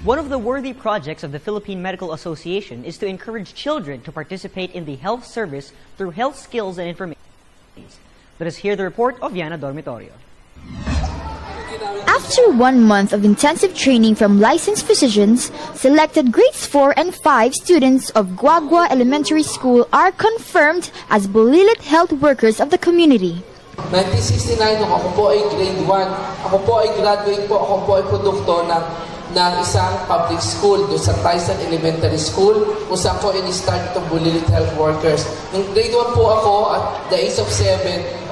One of the worthy projects of the Philippine Medical Association is to encourage children to participate in the health service through health skills and information. Let us hear the report of Yana Dormitorio. After 1 month of intensive training from licensed physicians, selected grades 4 and 5 students of Guagua Elementary School are confirmed as Bulilit health workers of the community. 1969, nung ako po ay grade 1, ako po ay graduate po, ako po ay produkto ng isang public school doon sa Tyson Elementary School kung saan ko in-start itong Bulilit Health Workers. Nung grade 1 po ako at the age of 7,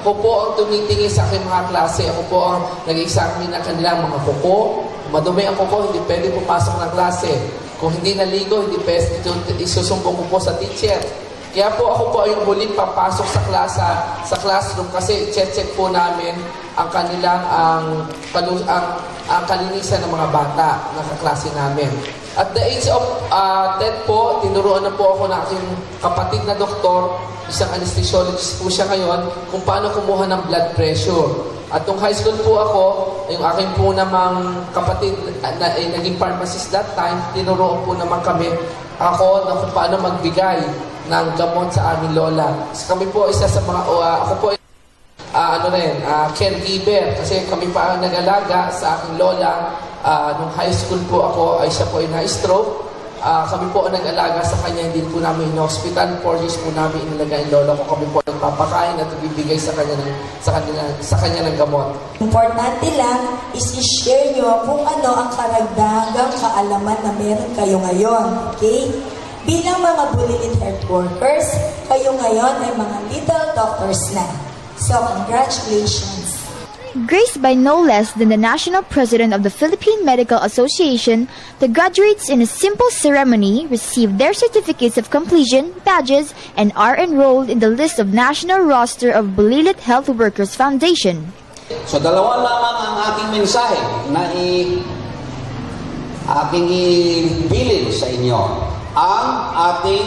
ako po ang tumitingin sa aking mga klase. Ako po ang nag-examine ng kanilang mga kuko. Madumi ang kuko, hindi pwede pumasok ng klase. Kung hindi naligo, hindi pwede isusumbong ko po sa teacher. Kaya po ako po ay muling papasok sa classroom kasi check po namin ang kanilang ang kalinisan ng mga bata na kaklase namin. At the age of 10 po, tinuruan na po ako ng aking kapatid na doktor, isang anesthesiologist po siya ngayon, kung paano kumuha ng blood pressure. At nung high school po ako, yung aking po namang kapatid na naging pharmacist that time, tinuruan po naman ako na kung paano magbigay ng gamot sa aming lola. So kami po isa sa mga, ako po caregiver kasi kami pa ang nag-alaga sa aking lola. Nung high school po ako ay siya po ay na-stroke. Kami po ang nag-alaga sa kanya, hindi po namin in-hospital. 4 years po namin inalaga yung lola ko. Kami po ang nagpapakain at ibibigay sa kanya ng gamot. Importante lang is i-share nyo kung ano ang karagdagang kaalaman na meron kayo ngayon. Okay? Bilang mga Bulilit health workers, kayo ngayon ay mga little doctors na. So, congratulations! Graced by no less than the National President of the Philippine Medical Association, the graduates in a simple ceremony received their certificates of completion, badges, and are enrolled in the list of national roster of Bulilit Health Workers Foundation. So, dalawa lamang ang aking mensahe na aking ibilin sa inyo. Ang ating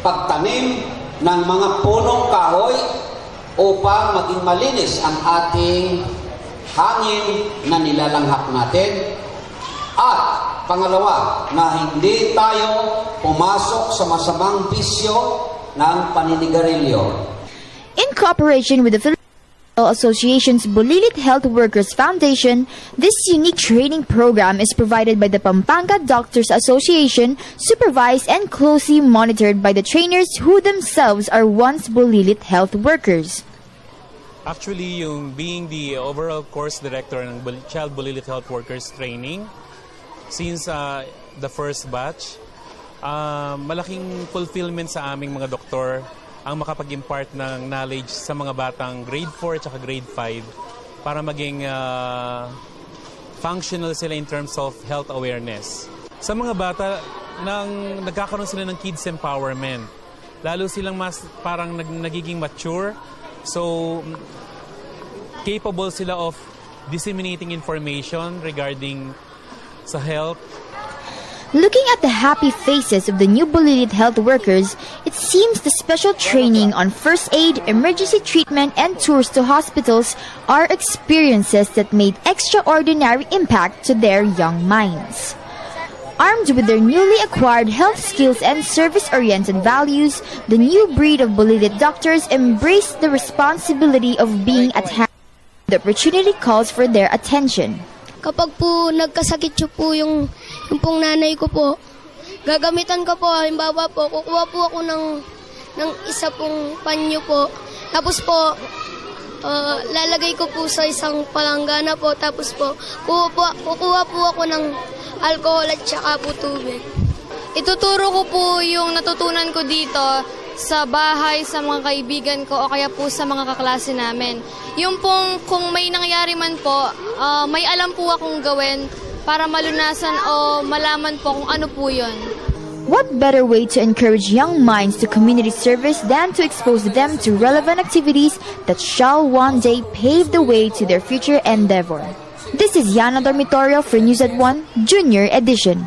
pagtanim ng mga punong kahoy upang maging malinis ang ating hangin na nilalanghap natin. At pangalawa, na hindi tayo pumasok sa masamang bisyo ng paninigarilyo. In cooperation with the Philippine Association's Bulilit Health Workers Foundation, this unique training program is provided by the Pampanga Doctors Association, supervised and closely monitored by the trainers who themselves are once Bulilit health workers. Actually, being the overall course director ng Child Bulilit Health Workers Training, since the first batch, malaking fulfillment sa aming mga doktor ang makapag-impart ng knowledge sa mga batang grade 4 at grade 5 para maging functional sila in terms of health awareness. Sa mga bata, nagkakaroon sila ng kids empowerment. Lalo silang mas parang nagiging mature, so capable sila of disseminating information regarding sa health. Looking at the happy faces of the new Bulilit health workers, it seems the special training on first aid, emergency treatment, and tours to hospitals are experiences that made extraordinary impact to their young minds. Armed with their newly acquired health skills and service-oriented values, the new breed of Bulilit doctors embrace the responsibility of being at hand. The opportunity calls for their attention. Kapag po nagkasakit po yung pong nanay ko po, gagamitan ko po, halimbawa po, kukuha po ako ng isa pong panyo po. Tapos po, lalagay ko po sa isang palanggana po. Tapos po, kukuha po ako ng alcohol at saka po tubig. Ituturo ko po yung natutunan ko dito sa bahay, sa mga kaibigan ko o kaya po sa mga kaklase namin. Yung pong kung may nangyari man po, may alam po akong gawin para malunasan o malaman po kung ano po yun. What better way to encourage young minds to community service than to expose them to relevant activities that shall one day pave the way to their future endeavor? This is Yana Dormitorio for News at 1 Junior Edition.